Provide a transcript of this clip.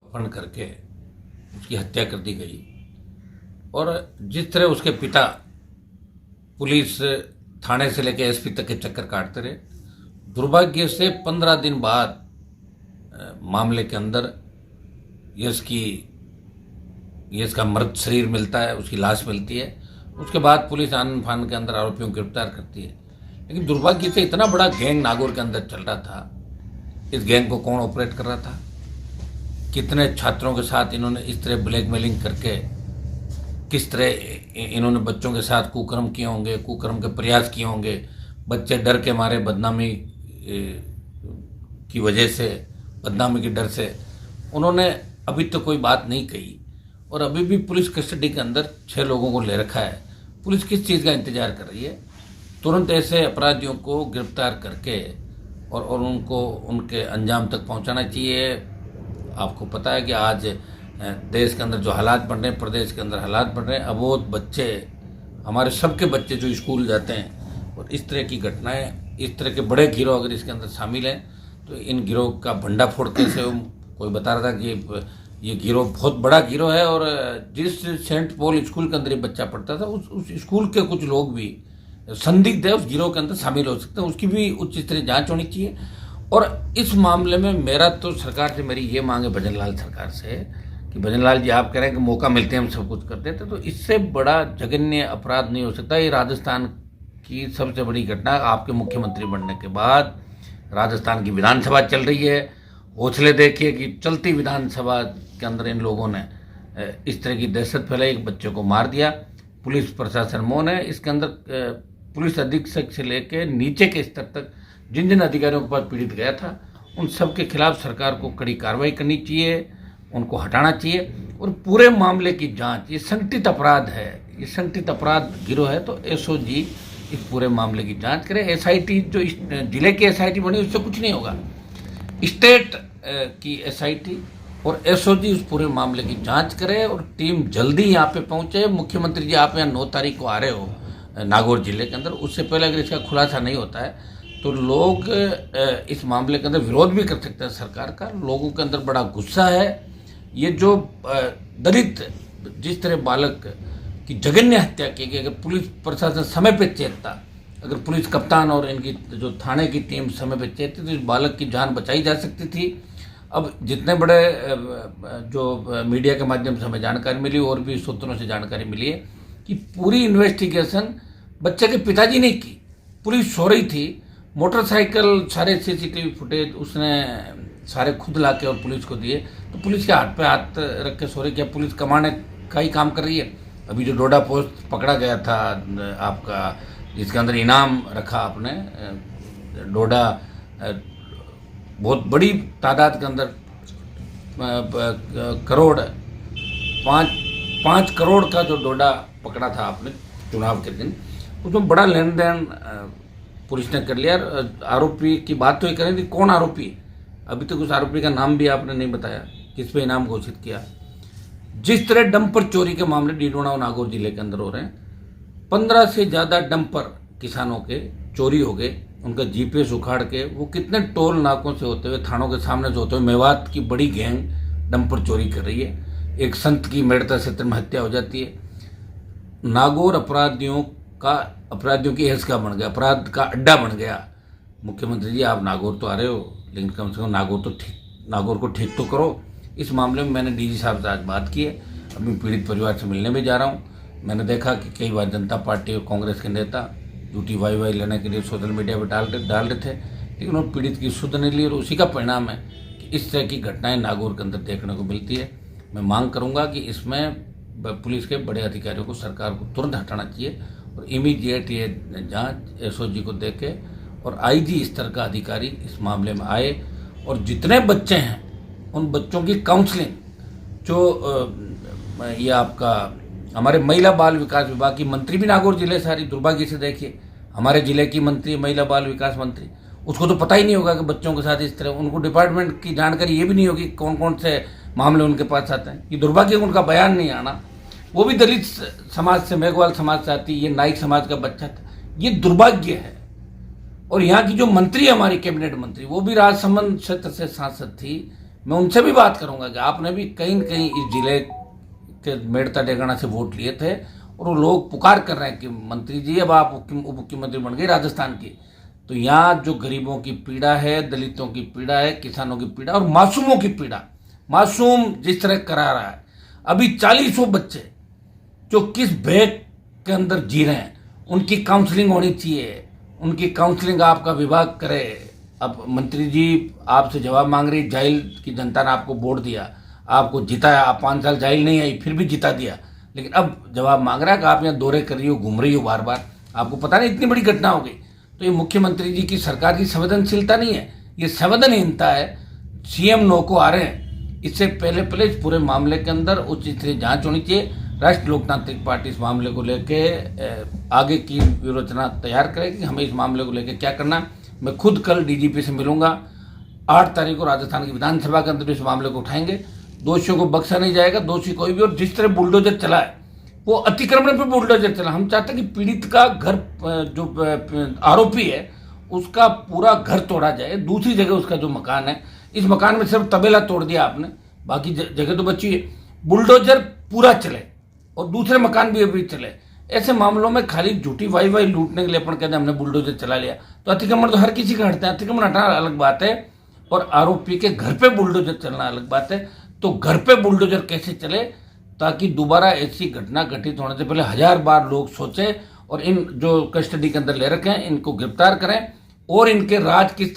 अपहरण करके उसकी हत्या कर दी गई। और जिस तरह उसके पिता पुलिस थाने से लेकर एसपी तक के चक्कर काटते रहे, दुर्भाग्य से 15 दिन बाद मामले के अंदर यश का मृत शरीर मिलता है, उसकी लाश मिलती है। उसके बाद पुलिस आनन फानन के अंदर आरोपियों को गिरफ्तार करती है। लेकिन दुर्भाग्य से इतना बड़ा गैंग नागौर के अंदर चल रहा था, इस गैंग को कौन ऑपरेट कर रहा था, कितने छात्रों के साथ इन्होंने इस तरह ब्लैकमेलिंग करके किस तरह इन्होंने बच्चों के साथ कुकर्म किए होंगे, कुकर्म के प्रयास किए होंगे। बच्चे डर के मारे, बदनामी की वजह से, बदनामी के डर से उन्होंने अभी तो कोई बात नहीं कही। और अभी भी पुलिस कस्टडी के अंदर 6 लोगों को ले रखा है। पुलिस किस चीज़ का इंतजार कर रही है? तुरंत ऐसे अपराधियों को गिरफ्तार करके और उनको उनके अंजाम तक पहुंचाना चाहिए। आपको पता है कि आज देश के अंदर जो हालात बन रहे हैं, प्रदेश के अंदर हालात बन रहे हैं, अबोध बच्चे, हमारे सबके बच्चे जो स्कूल जाते हैं, और इस तरह की घटनाएं, इस तरह के बड़े गिरोह अगर इसके अंदर शामिल हैं तो इन गिरोह का भंडाफोड़ कैसे हो। कोई बता रहा था कि ये गिरोह बहुत बड़ा गिरोह है, और जिस सेंट पॉल स्कूल के अंदर ये बच्चा पढ़ता था उस स्कूल के कुछ लोग भी संदिग्ध है उस गिरोह के अंदर शामिल हो सकते हैं। उसकी भी उच्च स्तरीय जांच होनी चाहिए। और इस मामले में मेरा तो सरकार से मेरी ये मांग है, भजन लाल सरकार से, कि भजन लाल जी आप कह रहे हैं कि मौका मिलते हैं हम सब कुछ करते थे, तो इससे बड़ा जघन्य अपराध नहीं हो सकता। ये राजस्थान की सबसे बड़ी घटना, आपके मुख्यमंत्री बनने के बाद राजस्थान की विधानसभा चल रही है। हौसले देखिए कि चलती विधानसभा के अंदर इन लोगों ने इस तरह की दहशत फैलाई, एक बच्चे को मार दिया। पुलिस प्रशासन मौन है। इसके अंदर पुलिस अधीक्षक से लेकर नीचे के स्तर तक जिन जिन अधिकारियों के पास पीड़ित गया था, उन सब के खिलाफ सरकार को कड़ी कार्रवाई करनी चाहिए, उनको हटाना चाहिए। और पूरे मामले की जांच, ये संगठित अपराध है, ये संगठित अपराध गिरोह है, तो एसओजी इस पूरे मामले की जांच करे। एसआईटी जो जिले की एसआईटी बनी उससे कुछ नहीं होगा, स्टेट की एसआईटी और एसओजी उस पूरे मामले की जांच करे और टीम जल्दी यहाँ पे पहुंचे। मुख्यमंत्री जी आप यहाँ 9 तारीख को आ रहे हो नागौर जिले के अंदर, उससे पहले अगर इसका खुलासा नहीं होता है तो लोग इस मामले के अंदर विरोध भी कर सकते हैं सरकार का। लोगों के अंदर बड़ा गुस्सा है। ये जो दलित, जिस तरह बालक की जघन्य हत्या की गई, अगर पुलिस प्रशासन समय पर चेतता, अगर पुलिस कप्तान और इनकी जो थाने की टीम समय पर चेतती तो इस बालक की जान बचाई जा सकती थी। अब जितने बड़े जो मीडिया के माध्यम से हमें जानकारी मिली और भी सूत्रों से जानकारी मिली है कि पूरी इन्वेस्टिगेशन बच्चे के पिताजी ने की। पुलिस सो रही थी, मोटरसाइकिल, सारे सीसीटीवी फुटेज उसने सारे खुद लाके और पुलिस को दिए, तो पुलिस के हाथ पे हाथ रख के सो रही। क्या पुलिस कमाने का ही काम कर रही है? अभी जो डोडा पोस्ट पकड़ा गया था आपका, जिसके अंदर इनाम रखा आपने, डोडा बहुत बड़ी तादाद के अंदर करोड़, 5 करोड़ का जो डोडा पकड़ा था आपने चुनाव के दिन, उसमें बड़ा लेन देन पुलिस ने कर लिया। आरोपी की बात तो ये करें कि कौन आरोपी है, अभी तक उस आरोपी का नाम भी आपने नहीं बताया, किस पे इनाम घोषित किया। जिस तरह डंपर चोरी के मामले डीडोना और नागौर जिले के अंदर हो रहे हैं, 15 से ज़्यादा डंपर किसानों के चोरी हो गए, उनका जीपीएस उखाड़ के वो कितने टोल नाकों से होते हुए, थानों के सामने से होते हुए मेवात की बड़ी गैंग डंपर चोरी कर रही है। एक संत की मेड़ता क्षेत्र में हत्या हो जाती है। नागौर अपराधियों की ऐश का बन गया, अपराध का अड्डा बन गया। मुख्यमंत्री जी आप नागौर तो आ रहे हो, लेकिन कम से कम नागौर को ठीक तो करो। इस मामले में मैंने डीजी साहब से आज बात की है, अभी पीड़ित परिवार से मिलने भी जा रहा हूँ। मैंने देखा कि कई बार जनता पार्टी और कांग्रेस के नेता झूठी वाई लेने के लिए सोशल मीडिया पर डाल रहे थे, लेकिन उन्होंने पीड़ित की सुध नहीं ली, और उसी का परिणाम है कि इस तरह की घटनाएं नागौर के अंदर देखने को मिलती है। मैं मांग करूंगा कि इसमें पुलिस के बड़े अधिकारियों को सरकार को तुरंत हटाना चाहिए और इमीडिएट ये जांच एसओजी को देके और आईजी स्तर का अधिकारी इस मामले में आए और जितने बच्चे हैं उन बच्चों की काउंसलिंग, जो ये आपका हमारे महिला बाल विकास विभाग की मंत्री भी नागौर जिले से आ रही। दुर्भाग्य से देखिए हमारे जिले की मंत्री, महिला बाल विकास मंत्री, उसको तो पता ही नहीं होगा कि बच्चों के साथ इस तरह, उनको डिपार्टमेंट की जानकारी ये भी नहीं होगी कौन कौन से मामले उनके पास आते हैं। ये दुर्भाग्य उनका बयान नहीं आना, वो भी दलित समाज से, मेघवाल समाज से आती, ये नाइक समाज का बच्चा था, ये दुर्भाग्य है। और यहाँ की जो मंत्री, हमारी कैबिनेट मंत्री, वो भी राजसमंद क्षेत्र से सांसद थी, मैं उनसे भी बात करूंगा कि आपने भी कहीं न कहीं इस जिले के मेड़ता डेगाना से वोट लिए थे और वो लोग पुकार कर रहे हैं कि मंत्री जी अब आप उप मुख्यमंत्री बन गए राजस्थान की, तो यहाँ जो गरीबों की पीड़ा है, दलितों की पीड़ा है, किसानों की पीड़ा और मासूमों की पीड़ा, मासूम जिस तरह करा रहा है, अभी 40 बच्चे जो किस बैग के अंदर जी रहे हैं, उनकी काउंसलिंग होनी चाहिए, उनकी काउंसलिंग आपका विभाग करे। अब मंत्री जी आपसे जवाब मांग रही, जाहिल की जनता ने आपको वोट दिया, आपको जिताया, आप 5 साल जाहिल नहीं आई फिर भी जिता दिया, लेकिन अब जवाब मांग रहा है कि आप यहाँ दौरे कर रही हो, घूम रही हो बार बार, आपको पता नहीं इतनी बड़ी घटना हो गई। तो ये मुख्यमंत्री जी की सरकार की संवेदनशीलता नहीं है, ये संवेदनहीनता है। सीएम नो को आ रहे हैं, इससे पहले इस पूरे मामले के अंदर उच्च स्तरीय जांच होनी चाहिए। राष्ट्रीय लोकतांत्रिक पार्टी इस मामले को लेके आगे की व्यूहरचना तैयार करेगी, हमें इस मामले को लेकर क्या करना। मैं खुद कल डीजीपी से मिलूंगा, 8 तारीख को राजस्थान की विधानसभा के अंदर इस मामले को उठाएंगे। दोषियों को बख्शा नहीं जाएगा, दोषी कोई भी। और जिस तरह बुलडोजर चला है, वो अतिक्रमण पे बुलडोजर चला। हम चाहते हैं कि पीड़ित का घर, जो आरोपी है, उसका पूरा घर तोड़ा जाए, दूसरी जगह उसका जो मकान है, इस मकान में सिर्फ तबेला तोड़ दिया आपने, बाकी जगह तो बची है। बुलडोजर पूरा चले और दूसरे मकान भी अभी चले। ऐसे मामलों में खाली झूठी वाई लूटने के लिए अपन कहते हैं हमने बुलडोजर चला लिया, तो अतिक्रमण तो हर किसी का हटता है, अतिक्रमण हटाना अलग बात है और आरोपी के घर पे बुलडोजर चलना अलग बात है। तो घर पे बुलडोजर कैसे चले ताकि दोबारा ऐसी घटना घटित होने से पहले 1000 बार लोग सोचें और इन जो कस्टडी के अंदर ले रखे हैं इनको गिरफ्तार करें और इनके राज किस तरह